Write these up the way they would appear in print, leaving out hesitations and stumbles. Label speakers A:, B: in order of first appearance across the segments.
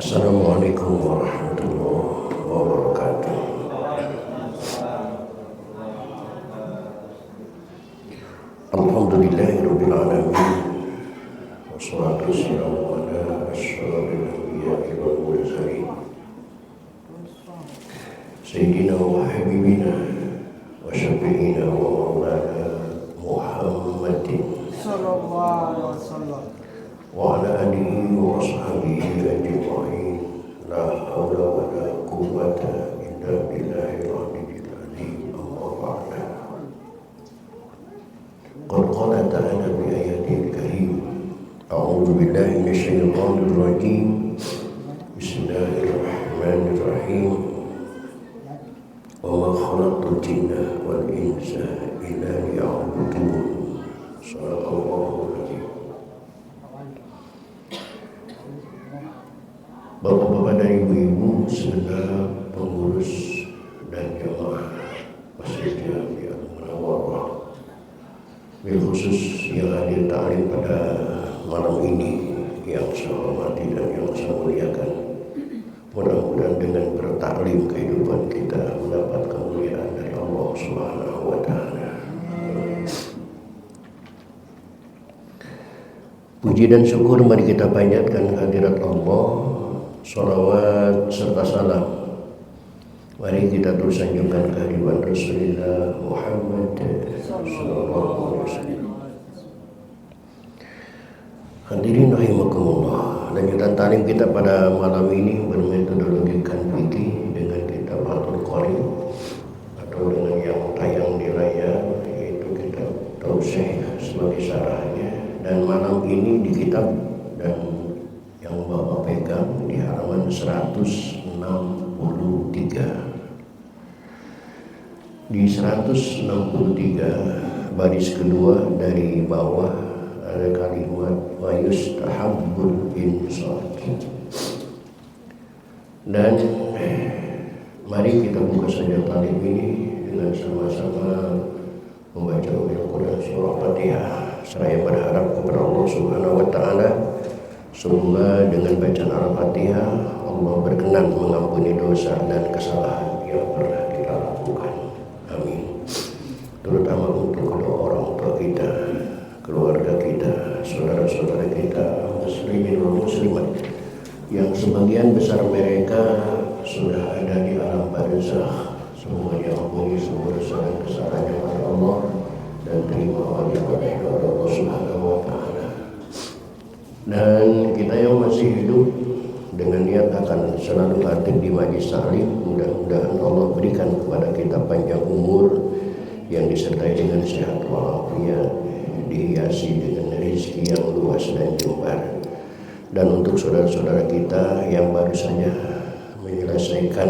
A: Assalamualaikum warahmatullahi wabarakatuh. Alhamdulillahirabbil alamin. Wassalatu wassalamu ala asyrofil anbiya'i wal mursalin. Sayyidina wa habibina wa syafi'ina wa maulana Muhammadin
B: sallallahu alaihi wasallam
A: wa ala alihi wa ashabihi ajma'in. La haula wa la quwwata illa billahil aliyyil azim. Amma ba'du. Qad qala ta'ala bi ayatil karim. A'udzu billahi minasyaitonir rajim. Bismillahirrahmanirrahim. Wa ma khalaqtul jinna wal insa illa liya'budun. Shadaqallahul azim. Bapak-bapak dan ibu-ibu serta pengurus dan jemaah Masjid Jami Al-Munawwarah, bil khusus yang hadir ta'lim pada malam ini yang saya hormati dan yang saya muliakan. Mudah-mudahan dengan bertaklim kehidupan kita mendapat kemuliaan dari Allah Subhanahu wa taala. Puji dan syukur mari kita panjatkan kehadirat Allah. Salawat serta salam mari kita terus sanjungkan kehadiran Rasulullah Muhammad sallallahu alaihi wasallam. Hadirin rahimakumullah, lanjutan talim kita pada malam ini bermetodologikan fikih dengan kitab Fathul Qorib atau dengan yang tayang di layar, yaitu kitab Tausyih sebagai syarahnya. Dan malam ini di kitab dan yang Bapak pegang di halaman 163. Di 163 baris kedua dari bawah ada kalimat wa yustahabbul insaf. Dan mari kita buka saja talim ini dengan sama-sama membaca Al-Quran surah Fatihah. Saya berharap kepada Allah Subhanahu wa taala semoga dengan bacaan Al-Fatihah Allah berkenan mengampuni dosa dan kesalahan yang pernah kita lakukan. Amin. Terutama untuk kedua orang tua kita, keluarga kita, saudara-saudara kita, muslimin dan muslimat yang sebagian besar mereka sudah ada di alam barzakh. Semoga diampuni semua dosa dan kesalahannya oleh Allah dan terima wajib-wajib Allah Subhanahu wa taala. Dan kita yang masih hidup dengan niat akan selalu hadir di majlis taklim, mudah-mudahan Allah berikan kepada kita panjang umur yang disertai dengan sehat walafiat, dihiasi dengan rezeki yang luas dan jembar. Dan untuk saudara-saudara kita yang baru saja menyelesaikan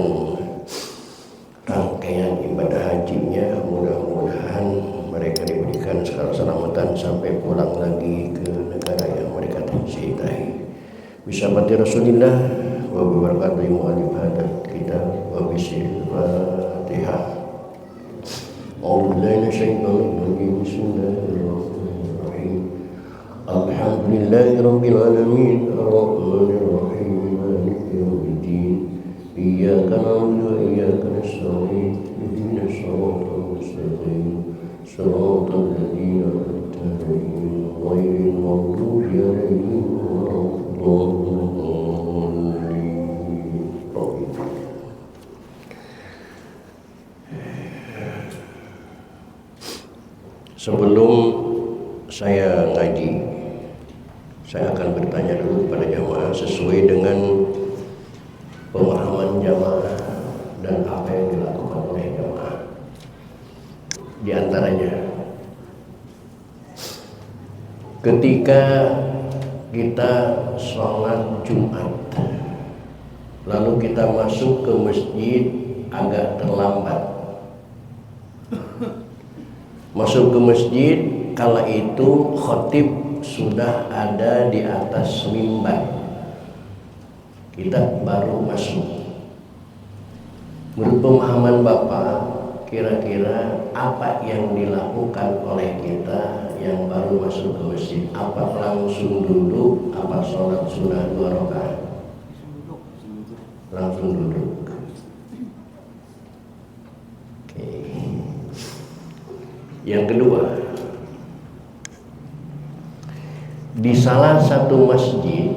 A: rangkaian ibadah hajinya, mudah-mudahan mereka diberikan segala keselamatan sampai pulang lagi ke negara yang mereka cintai. Bismillah Rasulillah wa barakatuh mu'alif hadat kita wa bismillahirrahmanirrahim. A'udzubillahi minasyaitonir rajim. Bismillahirrahmanirrahim. Alhamdulillahirabbil alamin arrahmanir rahim maliki yaumiddin. Iyyaka na'budu wa iyyaka nasta'in. Ihdinas siratal mustaqim. Siratal ladzina an'amta 'alaihim ghairil maghdubi 'alaihim waladdallin. Sebelum saya ngaji, saya akan bertanya dulu kepada jamaah sesuai dengan pemahaman jamaah dan apa yang dilakukan oleh jamaah. Di antaranya, ketika kita sholat Jumat, lalu kita masuk ke masjid agak terlambat. Masuk ke masjid, kala itu khatib sudah ada di atas mimbar. Kita baru masuk. Menurut pemahaman Bapak, kira-kira apa yang dilakukan oleh kita yang baru masuk ke masjid? Apa langsung duduk? Apa sholat sunnah 2 rakaat? langsung duduk. Oke. Yang kedua, di salah satu masjid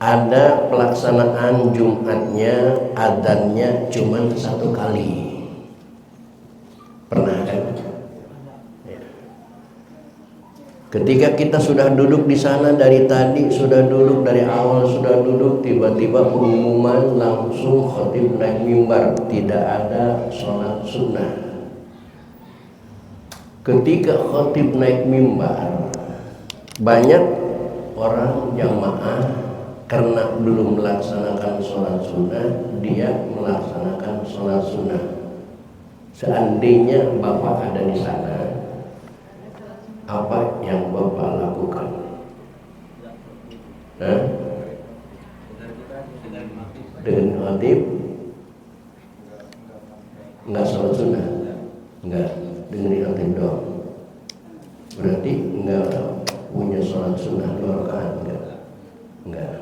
A: ada pelaksanaan Jumatnya, adzannya cuma satu kali. Pernah kan? Ya. Ketika kita sudah duduk di sana dari tadi, sudah duduk dari awal, sudah duduk, tiba-tiba pengumuman langsung khatib naik mimbar, tidak ada sholat sunnah. Ketika khatib naik mimbar, banyak orang jamaah karena belum melaksanakan sholat sunnah, dia melaksanakan sholat sunnah. Seandainya Bapak ada di sana, apa yang Bapak lakukan? Dengan khatib nggak sholat sunnah, nggak dengerin khatib doang. Berarti nggak punya sholat sunnah 2 rakaat, nggak.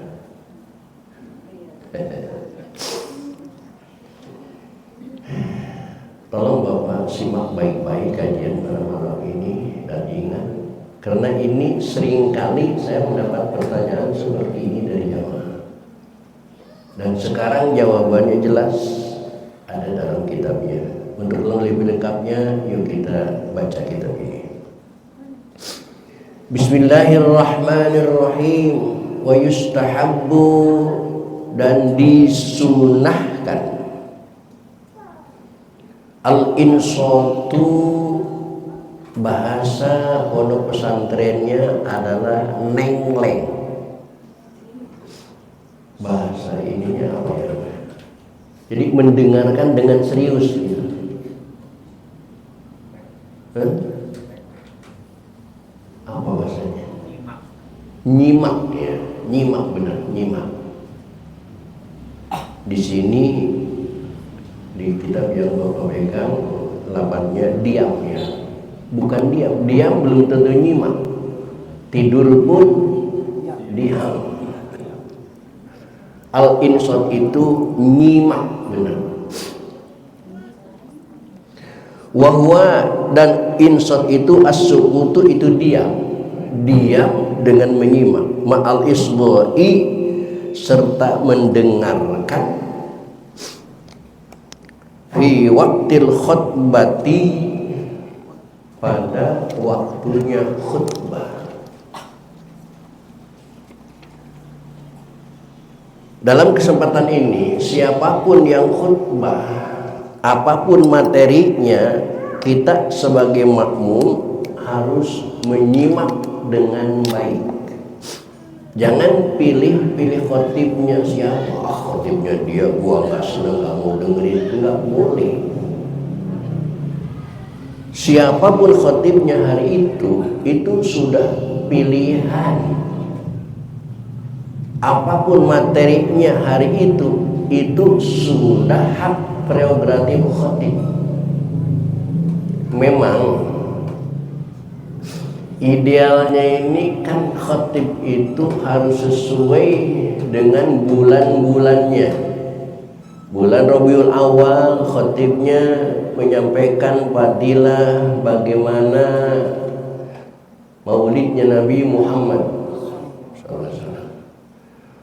A: Tolong Bapak simak baik-baik kajian pada malam ini dan ingat, karena ini seringkali saya mendapat pertanyaan seperti ini dari jamaah. Dan sekarang jawabannya jelas ada dalam kitabnya. Untuk lebih lengkapnya, yuk kita baca kitab ini. Bismillahirrahmanirrahim. Wa yustahabbu, dan disunahkan, al-insatu, bahasa pondok pesantrennya adalah nengleng. Bahasa ininya apa ya? Jadi mendengarkan dengan serius gitu. Apa bahasanya? Nyimak ya, nyimak, benar, nyimak. Di sini di kitab yang Bapak pegang lapannya diam ya, bukan diam. Diam belum tentu nyimak. Tidur pun diam. Al-insat itu nyimak, benar. Wahwa, dan insat itu as-sukutu, itu diam. Diam dengan menyimak. Ma'al isbu'i, serta mendengarkan. Fi waktil khutbati, pada waktunya khutbah. Dalam kesempatan ini, siapapun yang khutbah, apapun materinya, kita sebagai makmum harus menyimak dengan baik. Jangan pilih-pilih khotibnya siapa. Khotibnya dia, gua nggak seneng, nggak mau dengerin, nggak boleh. Siapapun khotibnya hari itu sudah pilihan. Apapun materinya hari itu sudah hak prerogatif khotib. Memang idealnya ini kan khotib itu harus sesuai dengan bulan-bulannya. Bulan Rabiul Awal khotibnya menyampaikan fadilah bagaimana maulidnya Nabi Muhammad SAW.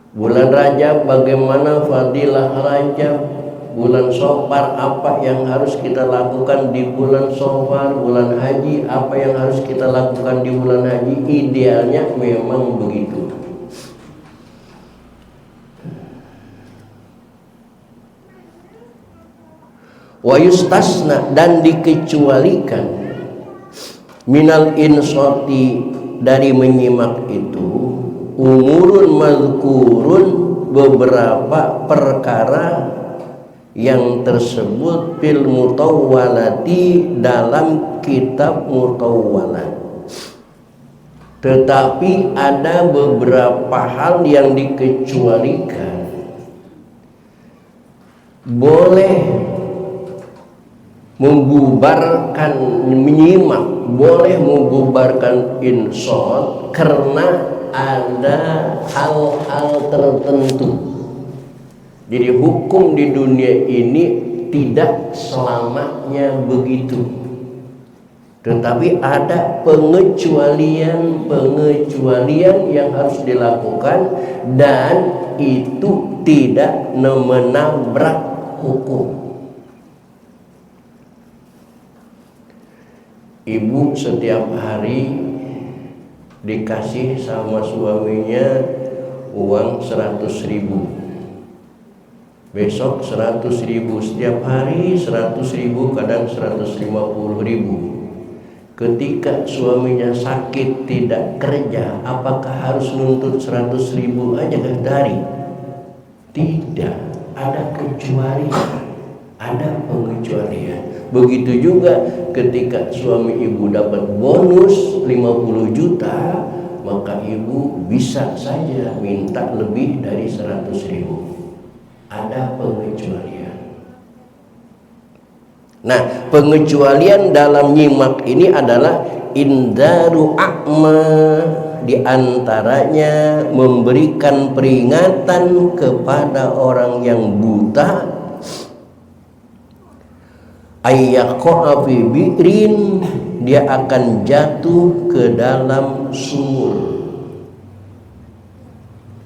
A: Bulan Rajab bagaimana fadilah Rajab. Bulan Safar apa yang harus kita lakukan di bulan Safar. Bulan Haji apa yang harus kita lakukan di bulan Haji. Idealnya memang begitu. Wa yustasna, dan dikecualikan, minal insati, dari menyimak itu, umurun mazkurun, beberapa perkara yang tersebut fil mutawwalati, dalam kitab mutawwalat. Tetapi ada beberapa hal yang dikecualikan. Boleh membubarkan menyimak, boleh membubarkan insot karena ada hal-hal tertentu. Jadi hukum di dunia ini tidak selamanya begitu, tetapi ada pengecualian yang harus dilakukan, dan itu tidak menabrak hukum. Ibu setiap hari dikasih sama suaminya uang 100.000, besok 100.000, setiap hari 100.000, kadang 150.000. Ketika suaminya sakit tidak kerja, apakah harus nuntut 100.000 aja dari? Tidak, ada kecualian, ada pengecualian. Begitu juga ketika suami ibu dapat bonus 50 juta, maka ibu bisa saja minta lebih dari 100.000. Ada pengecualian. Nah, pengecualian dalam nyimak ini adalah indaru a'ma, di antaranya memberikan peringatan kepada orang yang buta, ayyaqa'a fi bi'rin, dia akan jatuh ke dalam sumur.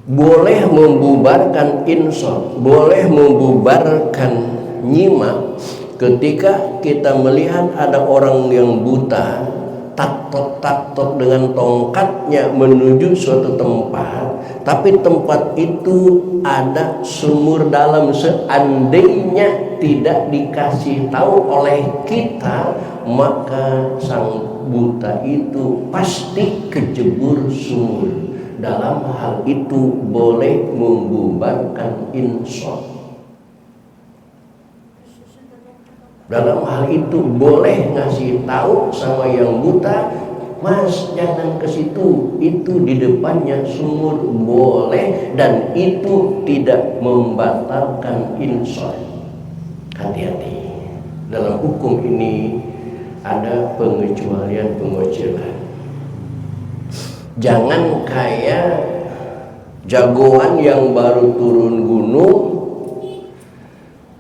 A: Boleh membubarkan insot, boleh membubarkan nyimak ketika kita melihat ada orang yang buta taktok dengan tongkatnya menuju suatu tempat, tapi tempat itu ada sumur dalam. Seandainya tidak dikasih tahu oleh kita, maka sang buta itu pasti kejebur sumur. Dalam hal itu boleh membubarkan insot. Dalam hal itu boleh ngasih tahu sama yang buta, Mas jangan ke situ, itu di depannya sumur, boleh, dan itu tidak membatalkan insot. Hati-hati, dalam hukum ini ada pengecualian. Jangan kayak jagoan yang baru turun gunung,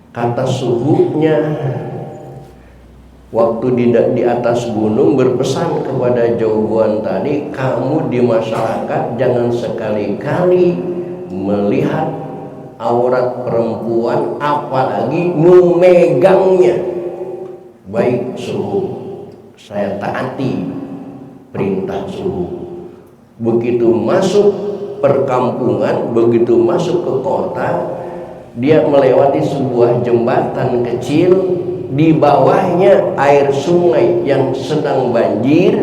A: kata suhunya waktu di atas gunung berpesan kepada jagoan tadi, kamu di masyarakat jangan sekali-kali melihat aurat perempuan, apalagi memegangnya. Baik suhu, saya taati perintah suhu. Begitu masuk perkampungan, begitu masuk ke kota, dia melewati sebuah jembatan kecil, di bawahnya air sungai yang sedang banjir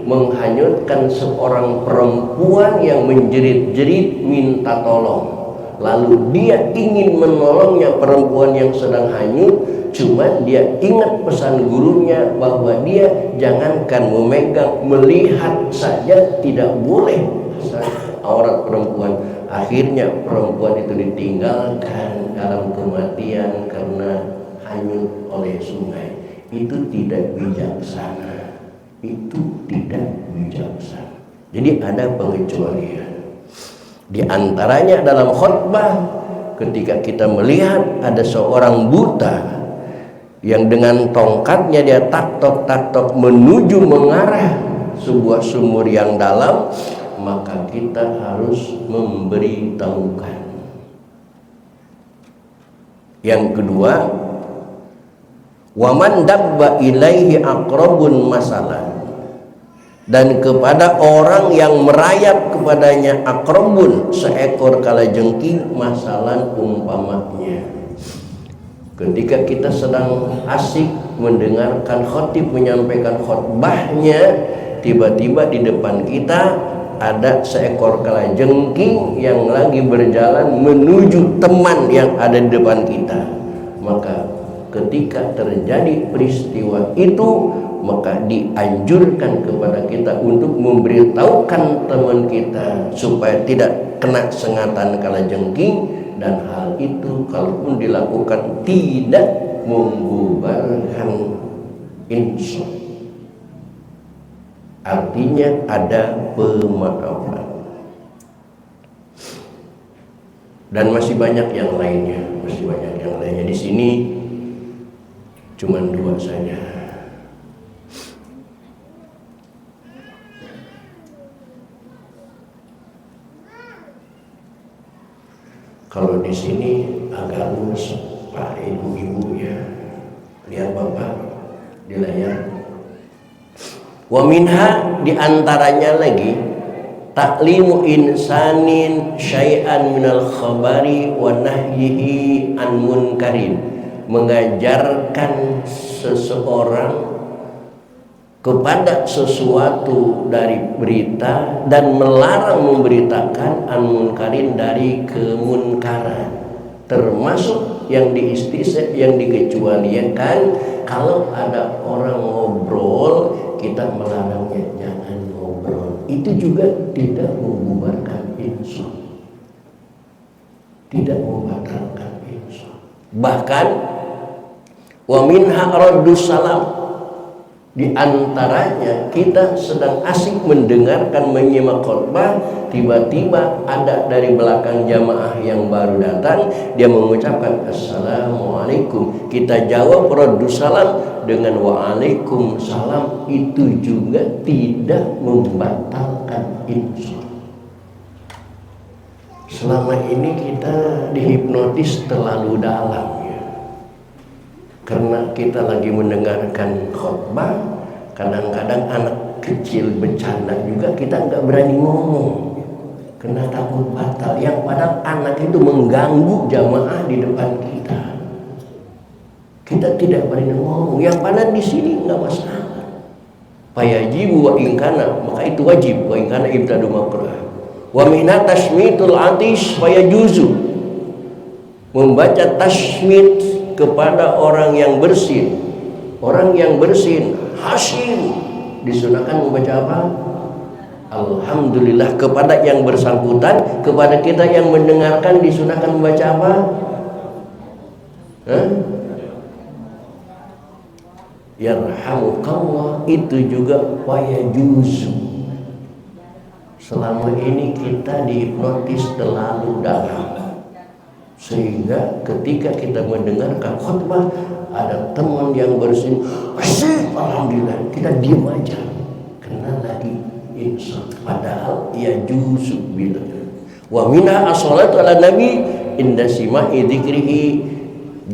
A: menghanyutkan seorang perempuan yang menjerit-jerit minta tolong. Lalu dia ingin menolongnya, perempuan yang sedang hanyut, cuma dia ingat pesan gurunya bahwa dia jangankan memegang, melihat saja tidak boleh aurat perempuan. Akhirnya perempuan itu ditinggalkan dalam kematian karena hanyut oleh sungai. Itu tidak bijaksana. Itu tidak bijaksana. Jadi ada pengecualian. Di antaranya dalam khutbah, ketika kita melihat ada seorang buta yang dengan tongkatnya dia taktok menuju mengarah sebuah sumur yang dalam, maka kita harus memberitahukan. Yang kedua, waman dabba ilaihi aqrabun masalah, dan kepada orang yang merayap kepadanya aqrabun, seekor kalajengking, masalah umpamanya. Ketika kita sedang asik mendengarkan khatib menyampaikan khutbahnya, tiba-tiba di depan kita ada seekor kalajengking yang lagi berjalan menuju teman yang ada di depan kita. Maka ketika terjadi peristiwa itu, maka dianjurkan kepada kita untuk memberitahukan teman kita supaya tidak kena sengatan kalajengking, dan hal itu kalaupun dilakukan tidak membubarkan insan. Artinya ada pemaafan. Dan masih banyak yang lainnya, Di sini cuma 2 saja. Kalau di sini agak lurus Pak Ibu-ibu ya. Lihat Bapak di layar. Wa minha, diantaranya lagi taklimu insanin syai'an minal khabari wa nahyihi an munkarin, mengajarkan seseorang kepada sesuatu dari berita dan melarang memberitakan an munkarin, dari kemunkaran. Termasuk yang diistisna, yang dikecualikan, kalau ada orang ngobrol kita melarangnya jangan ngobrol. Itu juga tidak membubarkan insan. Tidak membatalkan insan. Bahkan wa minha raddus salam, di antaranya kita sedang asik mendengarkan, menyimak khutbah, tiba-tiba ada dari belakang jamaah yang baru datang, dia mengucapkan assalamualaikum, kita jawab raddus salam dengan waalaikumsalam. Itu juga tidak membatalkan insan. Selama ini kita dihipnotis terlalu dalam ya. Karena kita lagi mendengarkan khutbah, kadang-kadang anak kecil bercanda juga kita nggak berani ngomong karena takut batal. Yang padahal anak itu mengganggu jamaah di depan kita. Kita tidak berani ngomong. Yang padahal di sini nggak masalah. Fayajibu wa ingkana, maka itu wajib. Wa ingkana ibtadu makrah. Wa minna tashmitul atish fayajuzu, membaca tashmit kepada orang yang bersin. Orang yang bersin hasin, disunahkan membaca apa? Alhamdulillah. Kepada yang bersangkutan, kepada kita yang mendengarkan, disunahkan membaca apa? Yarhamukallah. Itu juga wayajuzu. Selama ini kita dihipnotis terlalu dalam, sehingga ketika kita mendengarkan khutbah ada teman yang bersin asyik, alhamdulillah, kita diam aja karena lagi insan. Padahal ya jusuk bila wa minha as-salatu ala nabi inda sima'i dzikrihi,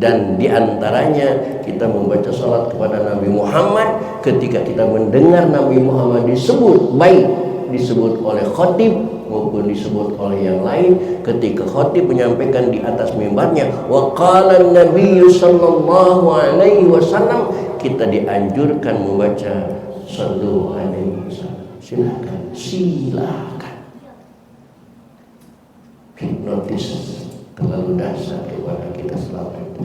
A: dan diantaranya kita membaca salat kepada Nabi Muhammad ketika kita mendengar Nabi Muhammad disebut, baik disebut oleh khatib maupun disebut oleh yang lain. Ketika khatib menyampaikan di atas mimbarnya wa qala an-nabiy sallallahu alaihi wasallam, kita dianjurkan membaca sallu alaihi wasallam. Silakan. Hipnotis terlalu dahsyat kepada kita selama itu.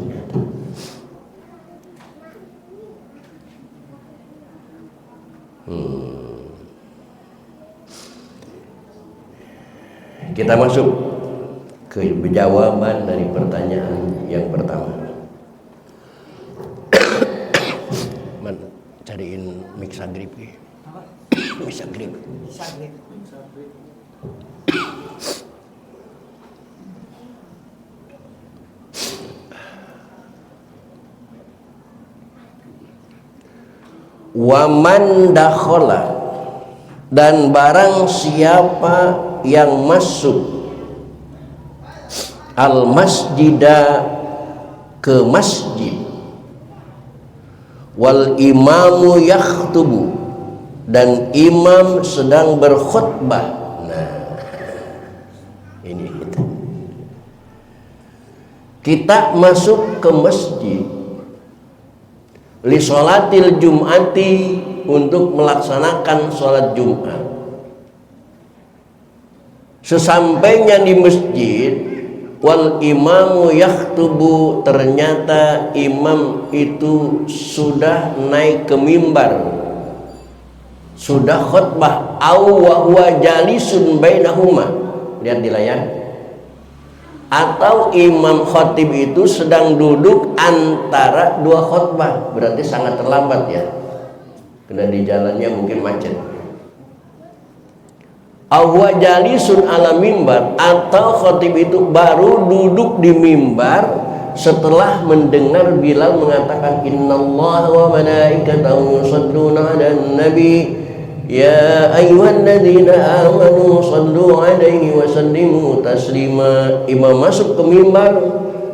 A: Kita masuk ke jawaban dari pertanyaan yang pertama. Man, cariin mic sagrip. Mic sagrip. Waman dakhala, dan barang siapa yang masuk al masjidah, ke masjid, wal imamu yakhtubu, dan imam sedang berkhutbah. Nah, ini kita masuk ke masjid li sholatil jum'ati, untuk melaksanakan sholat Jumat. Sesampainya di masjid, wal imamu yakhtubu, ternyata imam itu sudah naik ke mimbar, sudah khutbah, au wa huwa jalisun bainahuma. Lihat di layar, atau imam khatib itu sedang duduk antara dua khutbah, berarti sangat terlambat ya, karena di jalannya mungkin macet. Awwa jalisun ala mimbar, atau khatib itu baru duduk di mimbar setelah mendengar Bilal mengatakan innallaha wa malaikatahu yusholluna 'alan nabi ya ayyuhalladzina amanu shallu 'alaihi wa sallimu taslima. Imam masuk ke mimbar,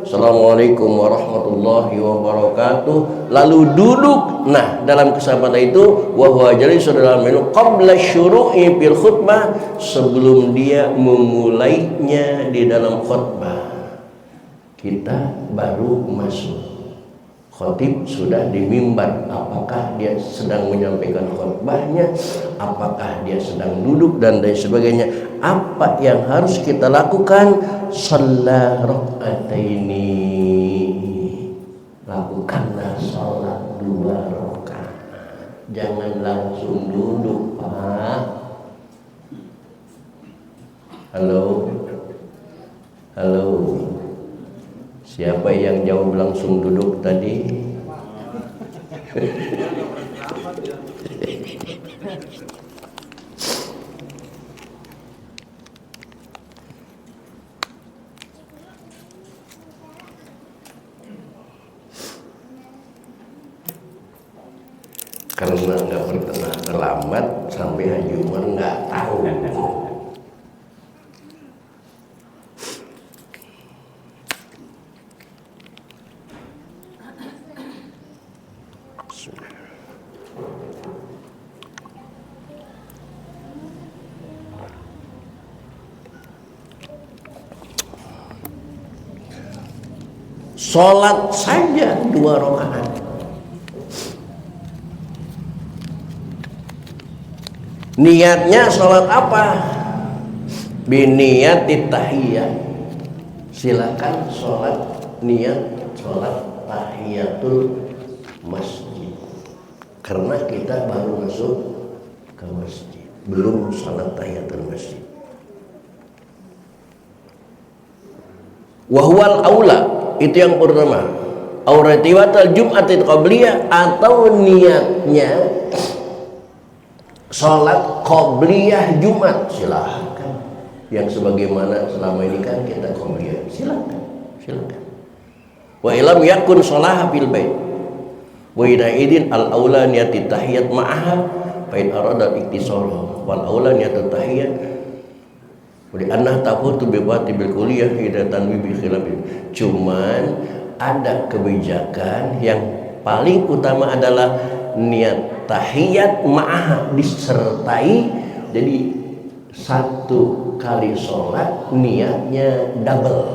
A: assalamualaikum warahmatullahi wabarakatuh, lalu duduk. Nah, dalam kesempatan itu wa huwa jalisun ala mimbar qabla syuru'i fil khutbah, sebelum dia memulainya di dalam khutbah. Kita baru masuk, khatib sudah di mimbar. Apakah dia sedang menyampaikan khutbahnya, apakah dia sedang duduk dan lain sebagainya. Apa yang harus kita lakukan? Shalla raka'ataini, lakukanlah salat 2 rakaat. Jangan langsung duduk, Pak. Halo, halo. Siapa yang jawab langsung duduk tadi? Karena nggak pernah terlambat, sampai Haji Umar nggak tahu. Sholat saja 2 rakaat. Niatnya sholat apa? Biniyati tahiyat. Silakan sholat niat sholat tahiyatul masjid. Karena kita baru masuk ke masjid, belum sholat tahiyatul masjid. Wahwal aula, itu yang pertama. Auratiwatal Jum'atil qabliyah, atau niatnya sholat qabliyah Jumat, silahkan. Yang sebagaimana selama ini kan kita qabliyah, silahkan, silahkan. Wa ilam yakun sholaha fil bait wa ida idin al aula niyati tahiyat ma'aha fa in arada iktisara wal aula niyatu tahiyat wa anna tafutu bi bil kulliyah ida tanwi bi khilafin. Cuman ada kebijakan yang paling utama adalah niat tahiyat ma'aha, disertai. Jadi 1 kali sholat niatnya double,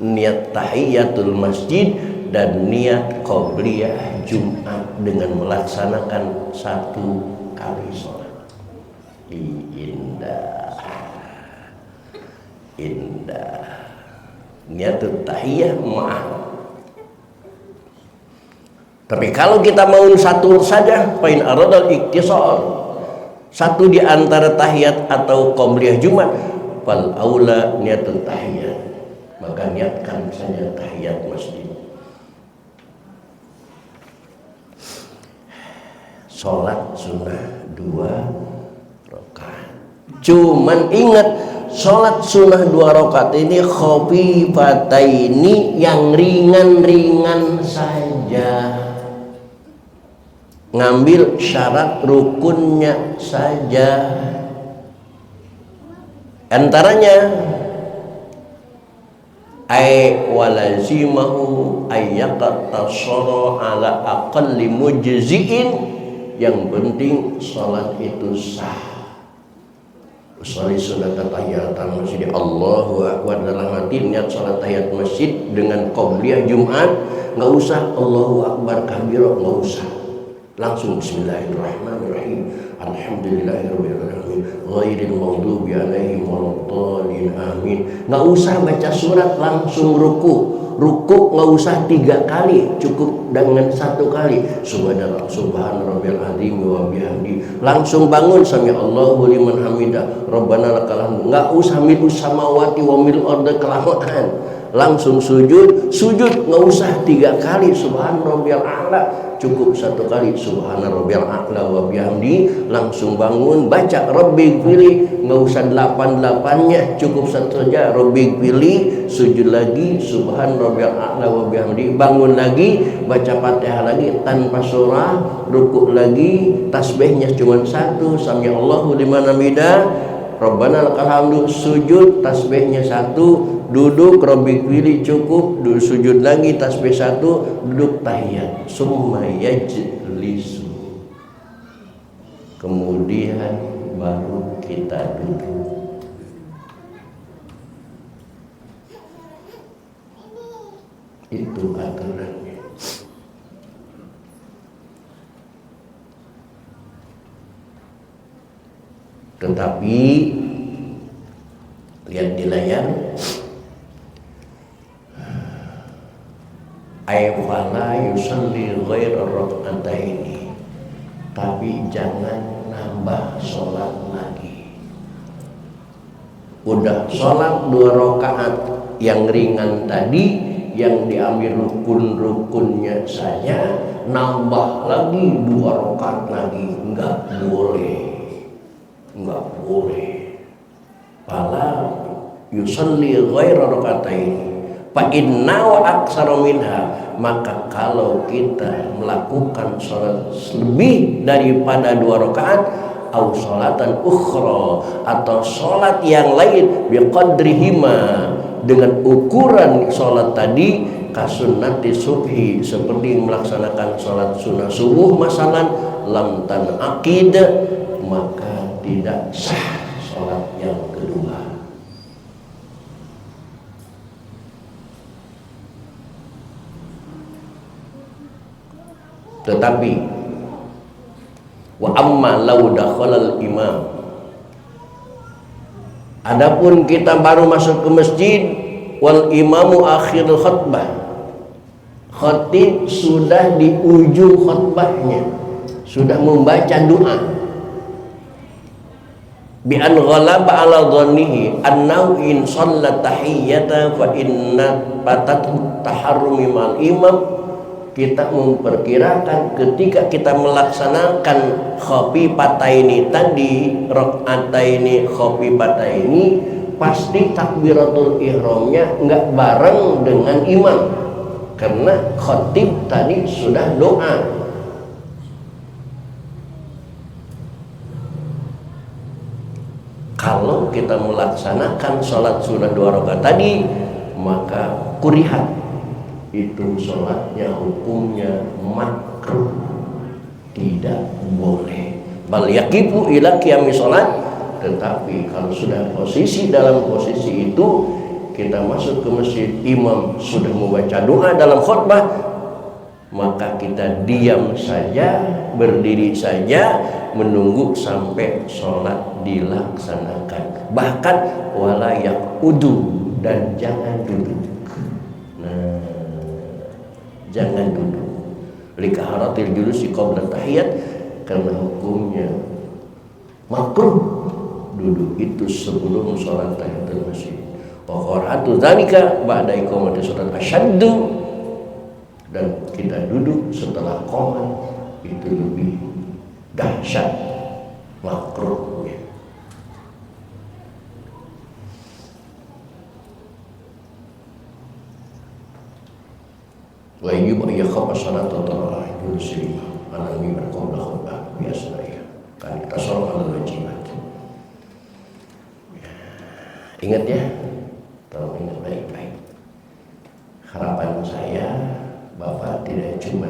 A: niat tahiyatul masjid dan niat qabliyah Jumat dengan melaksanakan 1 kali sholat. Indah, indah. Niatul tahiyah ma'ah. Tapi kalau kita mau 1 saja, fa in aradal iktisar, 1 di antara tahiyat atau qabliyah Jumat, fal aula niatul tahiyat, maka niatkan saja tahiyat masjid. Sholat sunnah 2 rakaat. Cuman ingat, sholat sunnah 2 rakaat ini khafifataini, yang ringan-ringan saja. Ngambil syarat rukunnya saja. Antaranya ay walazimahu ayyaqtasara ala aqalli mujzi'in. Yang penting salat itu sah. Usolli sunat tahiyatul masjid, Allahu akbar, dalam hati niat salat tahiyat masjid dengan qabliyah Jumat. Enggak usah Allahu akbar kabira, enggak usah. Langsung bismillahirrahmanirrahim. Alhamdulillahirabbil alamin. Ghairil maghdubi alaihim waladdallin. Amin. Enggak usah baca surat, langsung ruku. Ruku enggak usah 3 kali, cukup dengan 1 kali. Subhanallah, subhanarabbil azim wa bihamdi. Langsung bangun, sami Allahu liman hamidah. Rabbana lakal hamd. Enggak usah mil'u samawati wa mil'u ardi kelamaan. Langsung sujud nggak usah 3 kali subhanarabbiyal a'la, cukup 1 kali subhanarabbiyal a'la wa bihamdi. Langsung bangun baca rabbighfirli, nggak usah 8-8-nya, cukup 1 saja rabbighfirli. Sujud lagi subhanarabbiyal a'la wa bihamdi, bangun lagi baca Fatihah lagi tanpa surah, rukuk lagi, tasbihnya cuma 1, sami Allahu liman hamidah, Rabbana lakal hamdu, sujud tasbihnya 1, duduk rabbighfirli cukup, sujud lagi tasbih 1, duduk tahiyat, summa yajlisu, kemudian baru kita duduk. Itu aturannya. Tetapi lihat di layar, ayfala yusalli ghaira rak'ataini, tapi jangan nambah sholat lagi. Udah sholat 2 rakaat yang ringan tadi, yang diambil rukun-rukunnya saja, nambah lagi 2 rakaat lagi, enggak boleh. Enggak boleh. Fala yusalli ghaira rak'ataini fa inna wa aktsara minha, maka kalau kita melakukan sholat lebih daripada 2 rakaat, au sholatan ukhra, atau sholat yang lain, biqadrihima, dengan ukuran sholat tadi, kasunnati subhi, seperti melaksanakan sholat sunnah subuh masalan, lam tanaqid, maka tidak sah sholat yang kedua. Tetapi wa amma law dakhalal imam, adapun kita baru masuk ke masjid, wal imamu akhir khutbah, khatib sudah di ujung khutbahnya, sudah membaca doa, bi an ghalaba ala dhannihi annahu in shalla tahiyyata fa inna batat taharrumi mal imam, kita memperkirakan ketika kita melaksanakan khafifataini tadi, rakaataini khafifataini, pasti takbiratul ihramnya enggak bareng dengan imam, karena khatib tadi sudah doa. Kalau kita melaksanakan sholat sunnah 2 rakaat tadi, maka kurihat, itu sholatnya hukumnya makruh, tidak boleh. Bal yaqifu ila qiyami sholat, tetapi kalau sudah dalam posisi itu, kita masuk ke masjid, imam sudah membaca doa dalam khutbah, maka kita diam saja, berdiri saja, menunggu sampai sholat dilaksanakan. Bahkan wala yaqudu, dan jangan duduk. Nah, jangan duduk. Likaharatil julusi qabla tahiyat, karena hukumnya makruh duduk itu sebelum sholat tahiyatul masjid. Wa qara'atu dzalika ba'da iqamati sholat asyaddu, dan kita duduk setelah qomat itu lebih dahsyat makruhnya. Wa yajibu an yakhafa salata tarahul muslim ala mimbar qabla khutbah biasa ya. Kan tasawuf ala wajibat. Ingat ya, tolong ingat baik-baik. Harapan saya, Bapak tidak cuma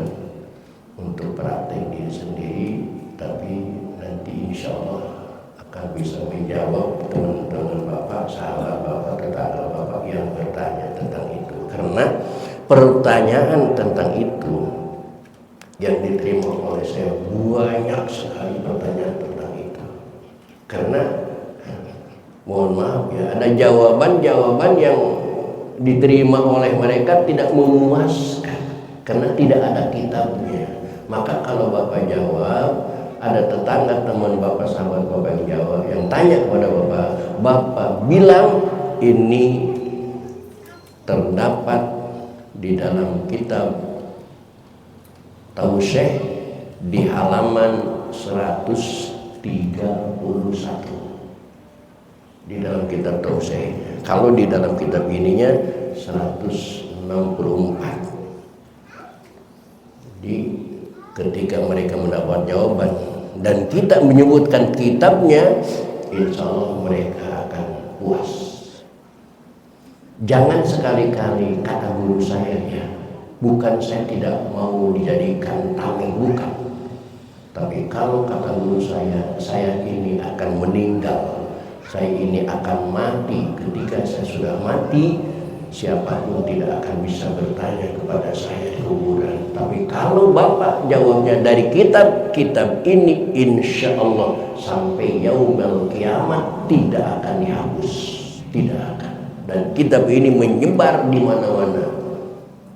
A: untuk praktek diri sendiri, tapi nanti insya Allah akan bisa menjawab teman-teman Bapak, sahabat Bapak, tetangga Bapak yang bertanya tentang itu. Karena pertanyaan tentang itu yang diterima oleh saya banyak sekali pertanyaan tentang itu. Karena mohon maaf ya, ada jawaban-jawaban yang diterima oleh mereka tidak memuaskan karena tidak ada kitabnya. Maka kalau Bapak jawab, ada tetangga teman Bapak, sahabat Bapak yang jawab, yang tanya kepada Bapak, Bapak bilang ini terdapat di dalam kitab Tausyih di halaman 131 di dalam kitab Tausyih. Kalau di dalam kitab ininya 164. Jadi ketika mereka mendapat jawaban dan kita menyebutkan kitabnya, insya Allah mereka akan puas. Jangan sekali-kali kata guru saya ya, bukan saya tidak mau dijadikan tameng, bukan. Tapi kalau kata guru saya ini akan meninggal, saya ini akan mati. Ketika saya sudah mati, siapapun tidak akan bisa bertanya kepada saya di kuburan. Tapi kalau Bapak jawabnya dari kitab ini, insya Allah sampai yaumul kiamat tidak akan dihapus, tidak akan. Dan kitab ini menyebar di mana-mana,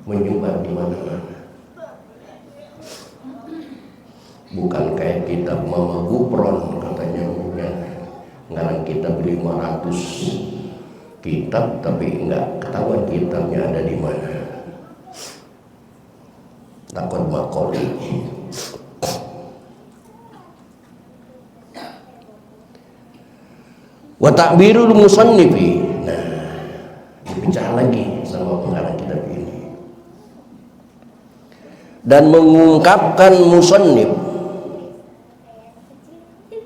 A: menyebar di mana-mana. Bukan kayak kitab Mama Gupron katanya, ngarang kitab 500 kitab tapi enggak ketahuan kitabnya ada di mana. Takut makoli. Wa ta'birul musannifi. Nah, bicara lagi sama pengarang kitab ini. Dan mengungkapkan musannif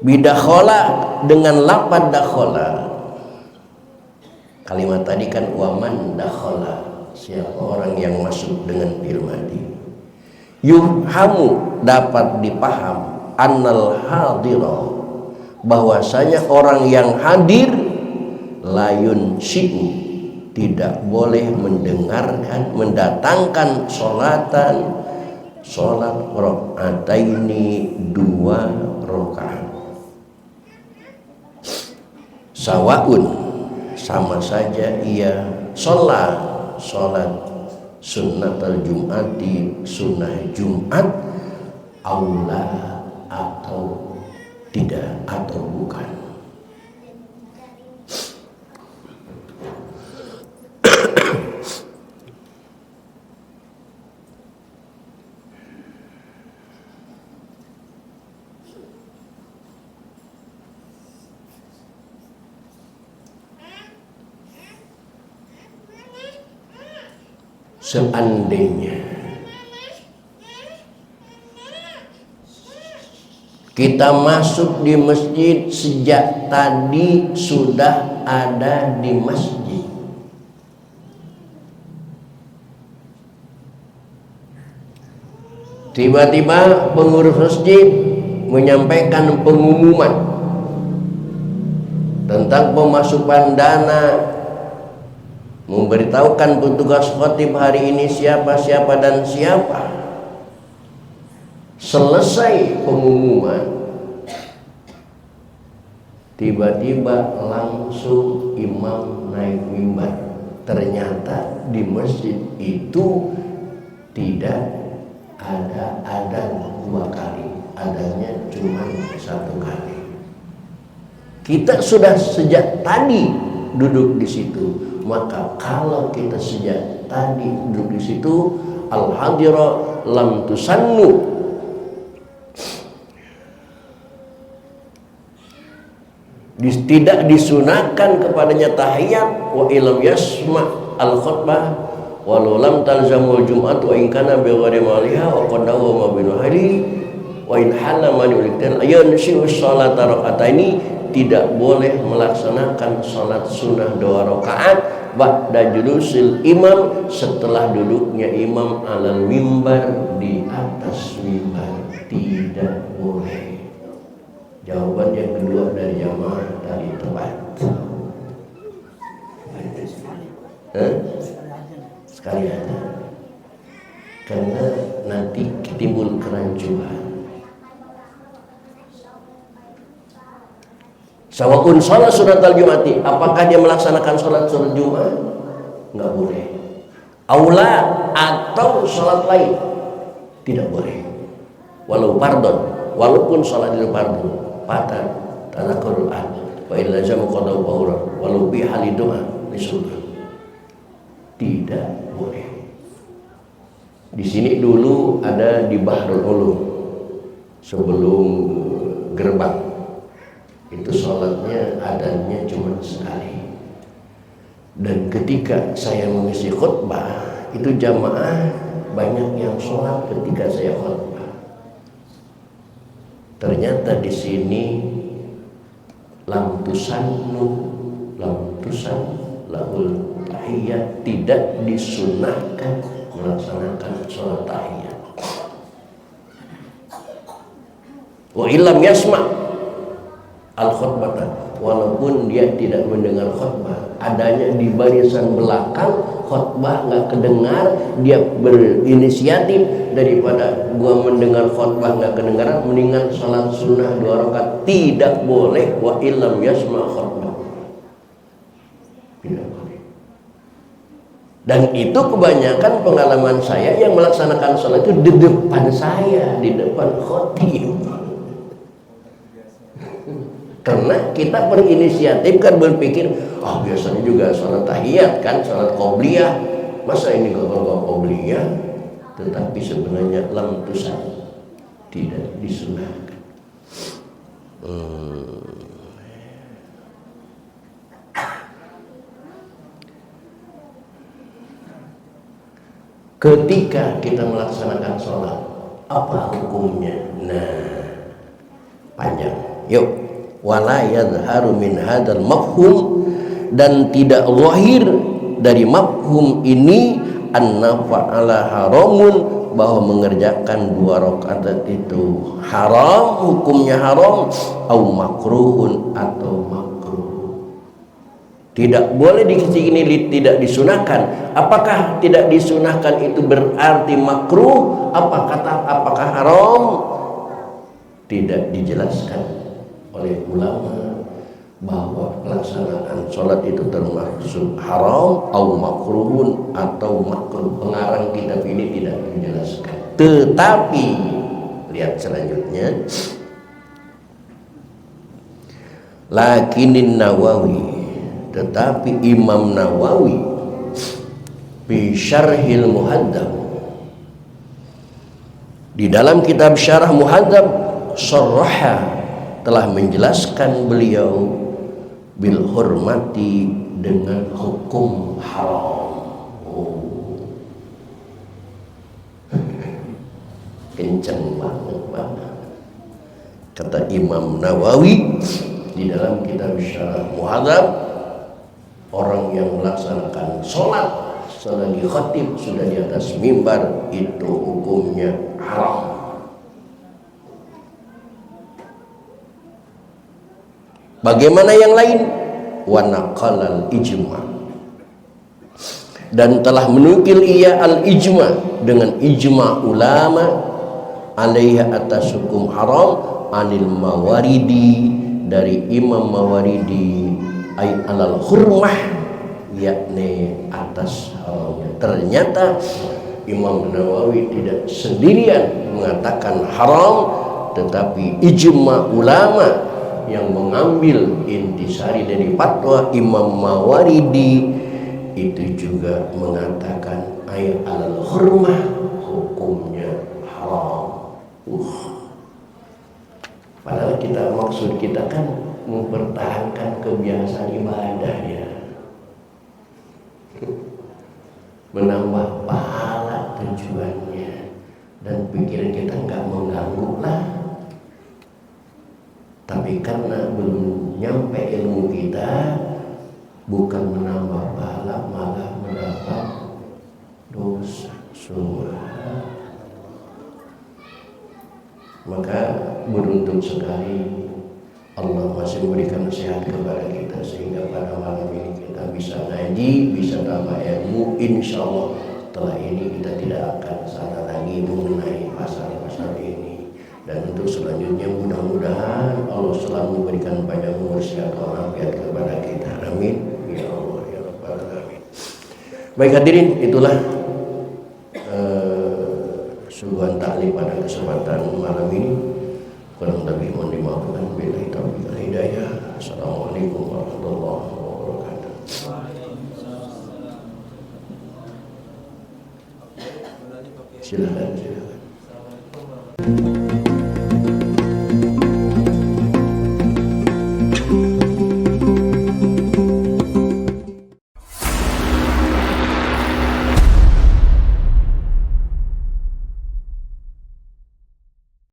A: bidakhola dengan lapad dakhola. Kalimat tadi kan waman dakhola, siapa orang yang masuk dengan fi'il madhi. Yuhamu, dapat dipaham, annal hadira, bahwasanya orang yang hadir, layun syi'u, tidak boleh mendatangkan sholat rakaataini, 2 rakaat. Sawaun, sama saja ia sholat sunnatul jum'ati, sunnah Jumat, aula atau tidak, atau bukan. Seandainya kita masuk di masjid sejak tadi sudah ada di masjid, tiba-tiba pengurus masjid menyampaikan pengumuman tentang pemasukan dana, memberitahukan petugas khotib hari ini siapa dan siapa. Selesai pengumuman, tiba-tiba langsung imam naik mimbar. Ternyata di masjid itu tidak ada adzan 2 kali, adanya cuma 1 kali. Kita sudah sejak tadi duduk di situ. Maka kalau kita sejak tadi duduk di situ, al-hadira lam tusannu, tidak disunahkan kepadanya tahiyat, wa ilam yasma al-khutbah walau lam talzamul jum'at wa in kana bi ghairi maliha wa qadahu ma bin hari wa in hala man yuliktan ayansiu sholata rakaataini. Tidak boleh melaksanakan sholat sunnah 2 rakaat ba'da julusil imam, setelah duduknya imam alal mimbar, di atas mimbar. Tidak boleh. Jawaban yang kedua dari jamaah tadi tepat. Sekali aja. karena nanti timbul kerancuan. Sawa'un sholat surat al-Jum'ati, apakah dia melaksanakan sholat Jumat? Nggak boleh. Aula atau sholat lain tidak boleh. Walau pardon, walaupun sholat itu pardon, patah tanah Quran, wa illa jamu qadaw bahura, walau bihali doa disuruh. Tidak boleh. Di sini dulu ada di Bahrul Ulum sebelum gerbang. Itu sholatnya adanya cuma sekali. Dan ketika saya mengisi khutbah, itu jamaah banyak yang sholat ketika saya khutbah. Ternyata di sini lam tusannu lahul tahiyat, tidak disunahkan melaksanakan sholat tahiyat. Wa illam yasma' al-khutbah, walaupun dia tidak mendengar khutbah, adanya di barisan belakang khutbah nggak kedengar, dia berinisiatif, daripada gua mendengar khutbah nggak kedengaran, mendingan salat sunnah 2 rakaat. Tidak boleh. Wa illam yasma' khutbah, tidak boleh. Dan itu kebanyakan pengalaman saya yang melaksanakan salat itu di depan saya, di depan khotib. Karena kita berinisiatif kan, berpikir biasanya juga sholat tahiyat kan, sholat qobliyah, masa ini gak qobliyah? Tetapi sebenarnya lam tusan, tidak disunahkan. Ketika kita melaksanakan sholat, apa hukumnya? Nah, panjang. Yuk. Wala yadharu min hadal mafhum, dan tidak zahir dari mafhum ini anna fa'ala haramun, bahwa mengerjakan 2 rakaat itu haram, hukumnya haram, au makruhun, atau makruh. Tidak boleh di sini tidak disunahkan. Apakah tidak disunahkan itu berarti makruh? Apakah haram? Tidak dijelaskan oleh ulama bahwa pelaksanaan sholat itu termasuk haram atau makruhun atau makruh. Pengarang kitab ini tidak menjelaskan. Tetapi lihat selanjutnya, lakinin Nawawi, tetapi Imam Nawawi bi Syarhil Muhadzab, di dalam kitab Syarah Muhadzab, syarraha, telah menjelaskan beliau bil hurmati, dengan hukum haram. Kenceng banget. Kata Imam Nawawi di dalam kitab Syarah Muhadzab, orang yang melaksanakan sholat selagi khatib sudah di atas mimbar itu hukumnya haram. Bagaimana yang lain? Wa naqalal ijma', dan telah menukil ia al-ijma', dengan ijma' ulama, alaiha, atas hukum haram, anil Mawaridi, dari Imam Mawaridi, ay alal hurmah, yakni atas haramnya. Ternyata Imam Nawawi tidak sendirian mengatakan haram, tetapi ijma' ulama yang mengambil intisari dari fatwa Imam Mawaridi itu juga mengatakan ayat al-hurmah, hukumnya haram. Padahal maksud kita kan mempertahankan kebiasaan ibadah ya, menambah pahala tujuannya, dan pikiran kita nggak mengganggu lah. Tapi karena belum nyampe ilmu kita, bukan menambah pahala, malah mendapat dosa semua. Maka beruntung sekali Allah masih memberikan sehat kepada kita, sehingga pada malam ini kita bisa ngaji, bisa tambah ilmu, insya Allah setelah ini kita tidak akan salah lagi mengenai pasal-pasal ini. Dan untuk selanjutnya mudah-mudahan Allah selalu memberikan panjang umur sehat walafiat kepada kita. Amin. Ya Allah ya Rabbal Alamin. Baik hadirin, itulah suguhan taklim pada kesempatan malam ini. Kurang lebih mohon dimaafkan. Billahi taufiq wal hidayah. Assalamualaikum warahmatullahi wabarakatuh. Silakan.